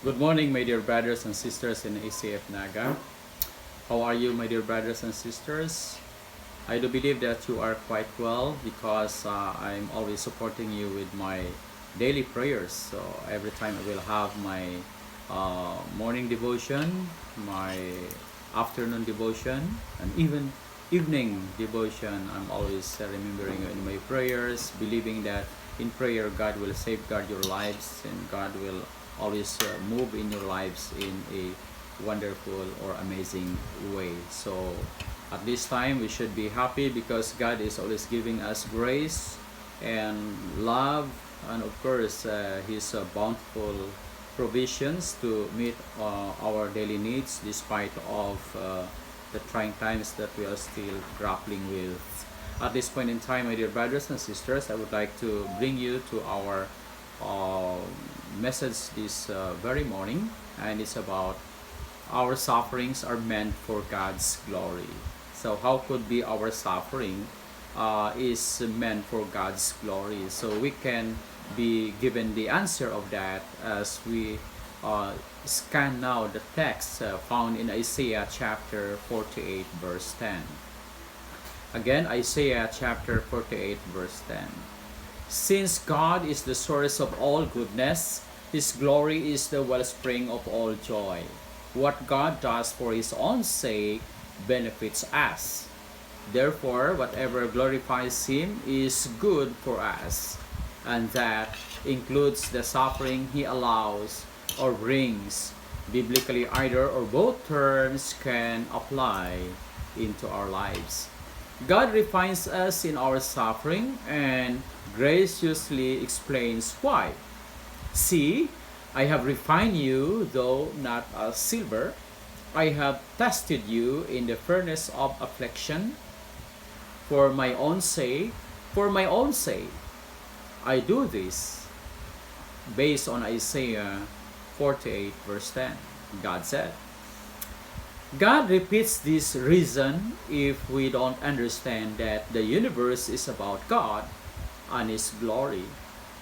Good morning, my dear brothers and sisters in ACF Naga. How are you, my dear brothers and sisters? I do believe that you are quite well because I'm always supporting you with my daily prayers. So every time I will have my morning devotion, my afternoon devotion, and even evening devotion, I'm always remembering you in my prayers, believing that in prayer God will safeguard your lives and God will always move in your lives in a wonderful or amazing way. So at this time we should be happy because God is always giving us grace and love, and of course his bountiful provisions to meet our daily needs despite of the trying times that we are still grappling with. At this point in time, my dear brothers and sisters, I would like to bring you to our uh, message this very morning, and it's about our sufferings are meant for God's glory. So how could be our suffering is meant for God's glory? So we can be given the answer of that as we uh, scan now the text found in Isaiah chapter 48 verse 10. Again, Isaiah chapter 48 verse 10. Since God is the source of all goodness, His glory is the wellspring of all joy. What God does for His own sake benefits us. Therefore, whatever glorifies Him is good for us, and that includes the suffering He allows or brings. Biblically, either or both terms can apply into our lives. God refines us in our suffering and graciously explains why. See, I have refined you, though not as silver. I have tested you in the furnace of affliction. For my own sake, for my own sake, I do this. Based on Isaiah 48 verse 10, God said. God repeats this reason if we don't understand that the universe is about God and His glory,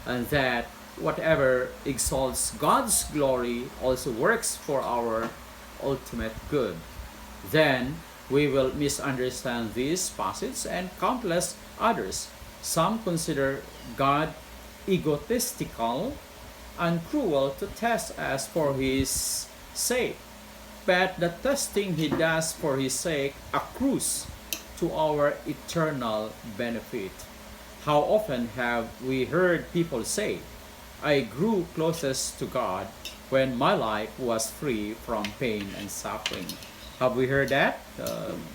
and that whatever exalts God's glory also works for our ultimate good. Then we will misunderstand this passage and countless others. Some consider God egotistical and cruel to test us for His sake, but the testing He does for His sake accrues to our eternal benefit. How often have we heard people say, I grew closest to God when my life was free from pain and suffering? Have we heard that?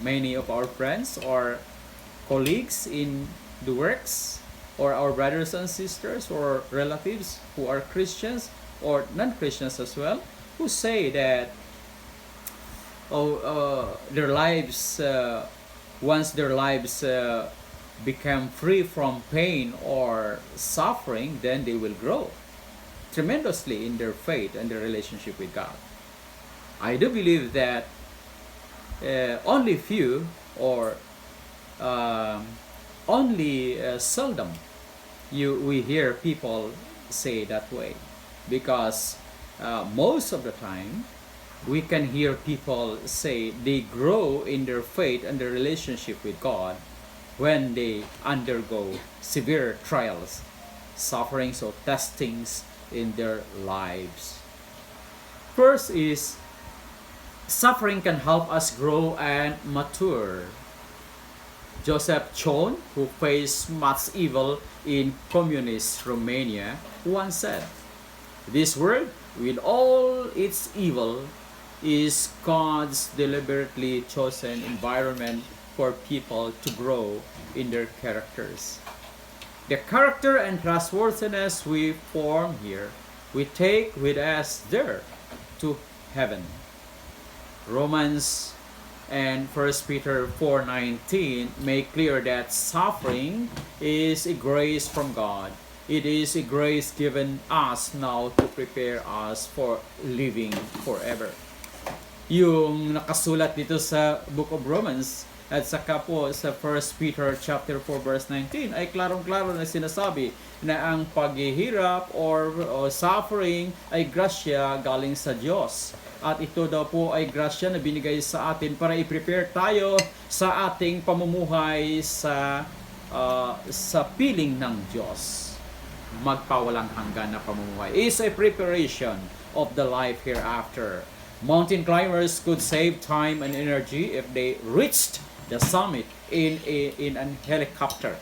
Many of our friends or colleagues in the works, or our brothers and sisters or relatives who are Christians or non-Christians as well, who say that their lives, once their lives become free from pain or suffering, then they will grow tremendously in their faith and their relationship with God. I do believe that only few or um only seldom we hear people say that way, because most of the time we can hear people say they grow in their faith and their relationship with God when they undergo severe trials, sufferings, or testings in their lives. First is suffering can help us grow and mature. Joseph Chon, who faced much evil in communist Romania, once said, this world, with all its evil, is God's deliberately chosen environment for people to grow in their characters. The character and trustworthiness we form here, we take with us there to heaven. Romans and 1 Peter 4:19 make clear that suffering is a grace from God. It is a grace given us now to prepare us for living forever. Yung nakasulat dito sa Book of Romans At saka po sa 1 Peter chapter 4 verse 19 ay klarong-klaro na sinasabi na ang paghihirap or suffering ay grasya galing sa Diyos. At ito daw po ay grasya na binigay sa atin para i-prepare tayo sa ating pamumuhay sa piling ng Diyos. Magpawalang hanggan na pamumuhay is a preparation of the life hereafter. Mountain climbers could save time and energy if they reached the summit in an helicopter.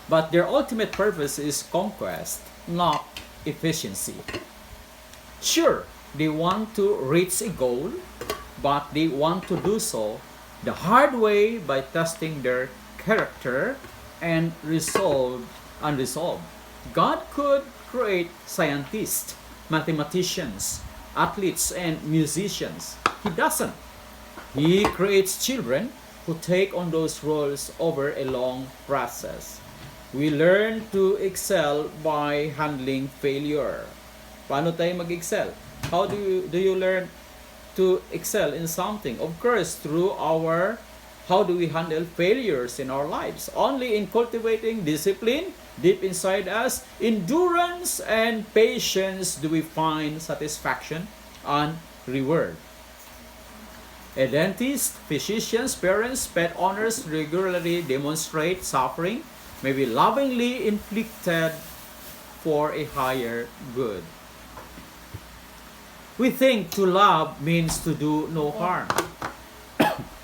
But their ultimate purpose is conquest, not efficiency. Sure, they want to reach a goal, but they want to do so the hard way by testing their character and unresolved. God could create scientists, mathematicians, athletes, and musicians. He doesn't. He creates children who take on those roles over a long process. We learn to excel by handling failure. Paano tayo mag-excel? How do you learn to excel in something? Of course, through how do we handle failures in our lives? Only in cultivating discipline deep inside us, endurance and patience do we find satisfaction and reward. A dentist, physicians, parents, pet owners regularly demonstrate suffering may be lovingly inflicted for a higher good. We think to love means to do no harm.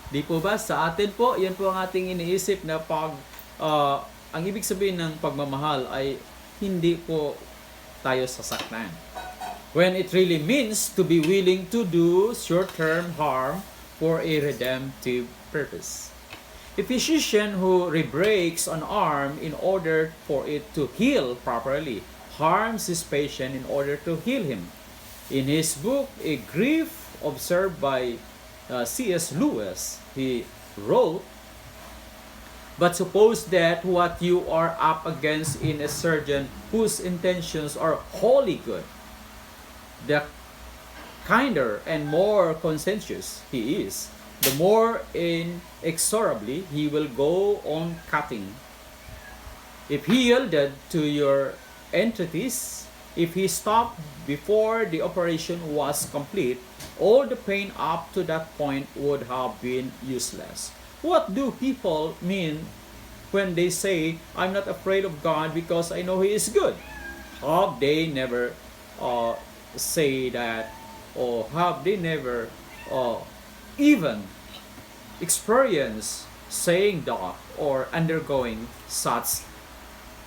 Di po ba sa atin po, yan po ang ating iniisip na ang ibig sabihin ng pagmamahal ay hindi po tayo sasaktan. When it really means to be willing to do short-term harm for a redemptive purpose. A physician who rebreaks an arm in order for it to heal properly harms his patient in order to heal him. In his book, A Grief Observed by C.S. Lewis, he wrote, "But suppose that what you are up against in a surgeon whose intentions are wholly good, the kinder and more conscientious he is, the more inexorably he will go on cutting. If he yielded to your entreaties, if he stopped before the operation was complete, all the pain up to that point would have been useless." What do people mean when they say, "I'm not afraid of God because I know He is good"? Have they never say that, or have they never even experienced saying that or undergoing such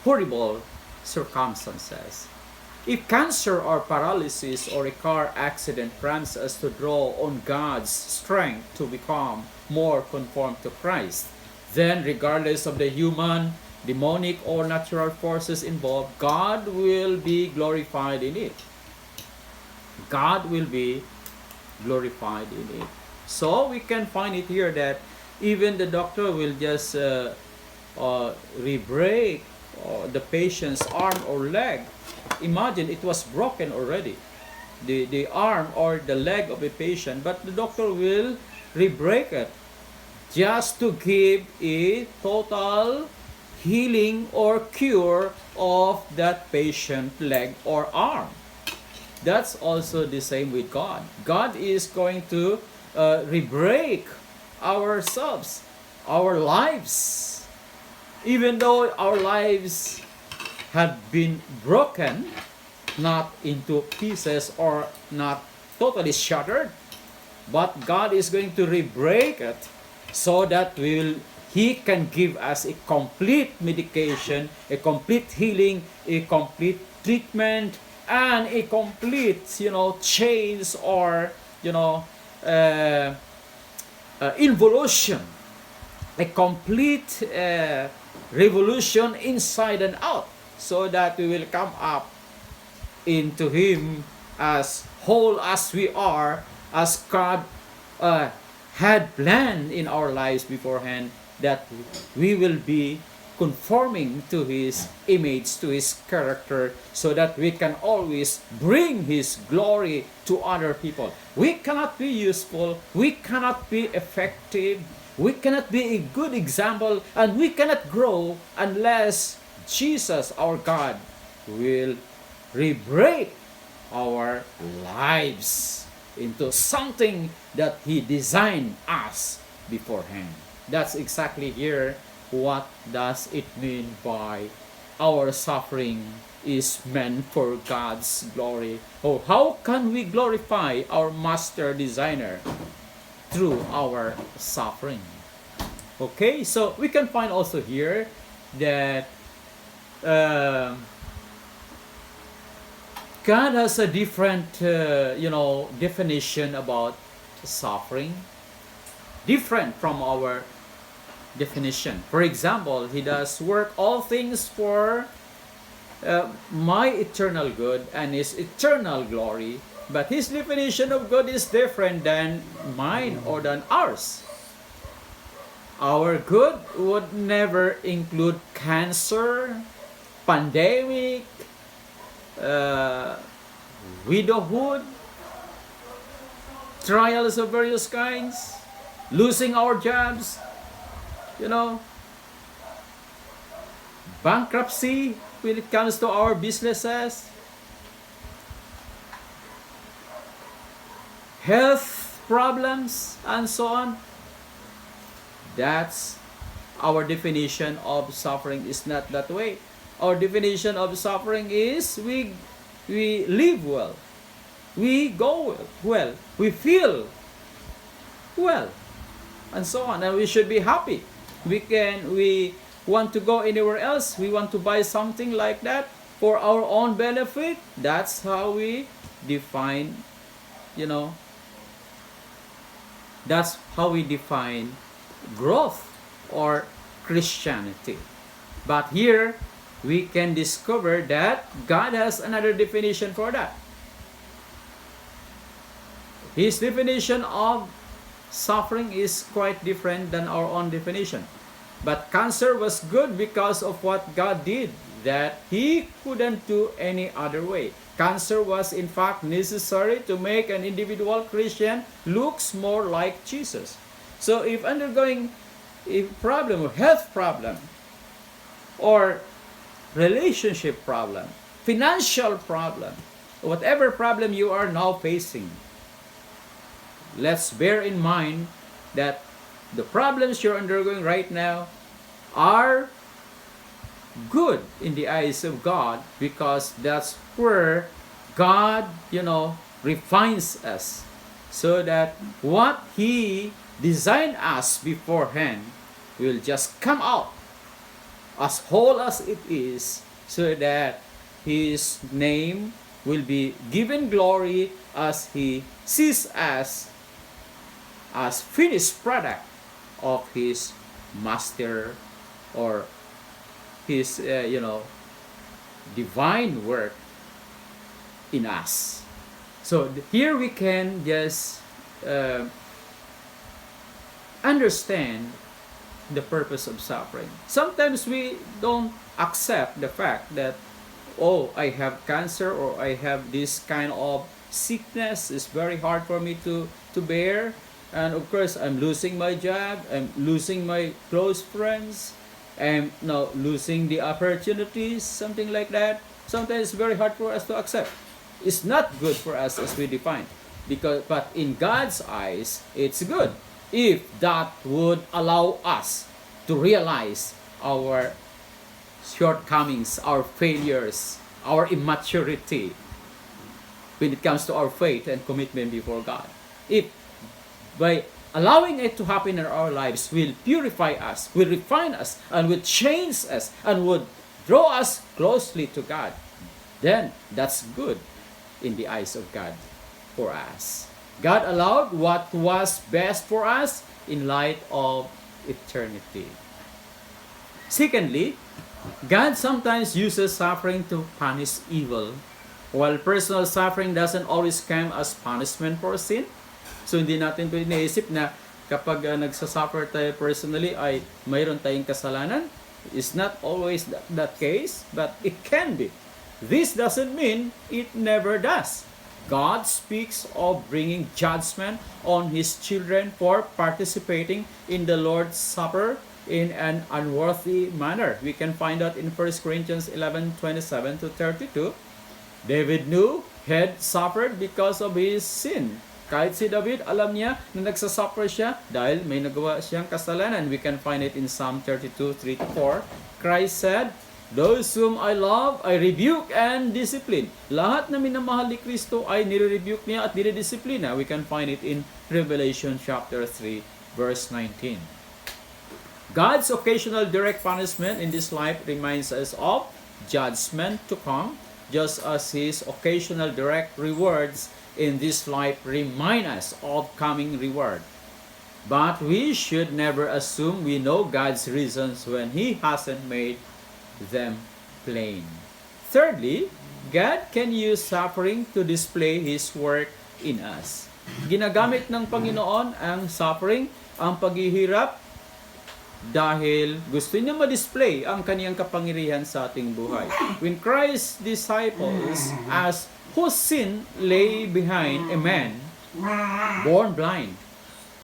horrible circumstances? If cancer or paralysis or a car accident prompts us to draw on God's strength to become more conformed to Christ, then regardless of the human, demonic, or natural forces involved, God will be glorified in it. God will be glorified in it. So we can find it here that even the doctor will just re-break the patient's arm or leg. Imagine it was broken already, the arm or the leg of a patient, but the doctor will re-break it just to give a total healing or cure of that patient leg or arm. That's also the same with God. God is going to re-break ourselves, our lives. Even though our lives have been broken, not into pieces or not totally shattered, but God is going to re-break it so that He can give us a complete medication, a complete healing, a complete treatment, and a complete, change or, involution, a complete revolution inside and out, so that we will come up into Him as whole as we are, as God had planned in our lives beforehand, that we will be conforming to His image, to His character, so that we can always bring His glory to other people. We cannot be useful, we cannot be effective, We cannot be a good example and we cannot grow unless Jesus, our God, will rebreak our lives into something that He designed us beforehand. That's exactly here what does it mean by our suffering is meant for God's glory. Oh, how can we glorify our master designer? Through our suffering. Okay, so we can find also here that God has a different, definition about suffering, different from our definition. For example, He does work all things for my eternal good and His eternal glory, but His definition of good is different than mine or than ours. Our good would never include cancer, pandemic, widowhood, trials of various kinds, losing our jobs, bankruptcy when it comes to our businesses, health problems, and so on. That's our definition of suffering is not that way. Our definition of suffering is we live well, we go well, we feel well, and so on, and we should be happy. We want to go anywhere else, we want to buy something like that for our own benefit. That's how we define, that's how we define growth or Christianity. But here we can discover that God has another definition for that. His definition of suffering is quite different than our own definition. But cancer was good because of what God did, that He couldn't do any other way. Cancer was in fact necessary to make an individual Christian looks more like Jesus. So if undergoing a problem, health problem, or relationship problem, financial problem, whatever problem you are now facing, let's bear in mind that the problems you're undergoing right now are good in the eyes of God, because that's where God, refines us, so that what He designed us beforehand will just come out as whole as it is, so that His name will be given glory as He sees us as finished product of His master or His divine work in us. So here we can just understand the purpose of suffering. Sometimes we don't accept the fact that, oh, I have cancer or I have this kind of sickness. It's very hard for me to bear. And of course, I'm losing my job. I'm losing my close friends. I'm now losing the opportunities, something like that. Sometimes it's very hard for us to accept. It's not good for us as we define. But in God's eyes, it's good. If that would allow us to realize our shortcomings, our failures, our immaturity when it comes to our faith and commitment before God. If by allowing it to happen in our lives will purify us, will refine us, and will change us, and would draw us closely to God, then that's good in the eyes of God for us. God allowed what was best for us in light of eternity. Secondly, God sometimes uses suffering to punish evil. While personal suffering doesn't always come as punishment for sin, so hindi natin pwede naisip na kapag nagsasuffer tayo personally ay mayroon tayong kasalanan. It's not always that case, but it can be. This doesn't mean it never does. God speaks of bringing judgment on His children for participating in the Lord's Supper in an unworthy manner. We can find that in 1 Corinthians 11:27 to 32. David knew he had suffered because of his sin. Kahit si David, alam niya na nagsasuffer siya dahil may nagawa siyang kasalanan. We can find it in Psalm 32:3-4. Christ said, "Those whom I love, I rebuke and discipline." Lahat na minamahal ni Kristo ay nire-rebuke niya at nire-disiplina. We can find it in Revelation chapter 3, verse 19. God's occasional direct punishment in this life reminds us of judgment to come, just as His occasional direct rewards in this life remind us of coming reward. But we should never assume we know God's reasons when He hasn't made them plain. Thirdly, God can use suffering to display His work in us. Ginagamit ng Panginoon ang suffering, ang paghihirap, dahil gusto niya ma-display ang kaniyang kapangyarihan sa ating buhay. When Christ's disciples asked, whose sin lay behind a man born blind?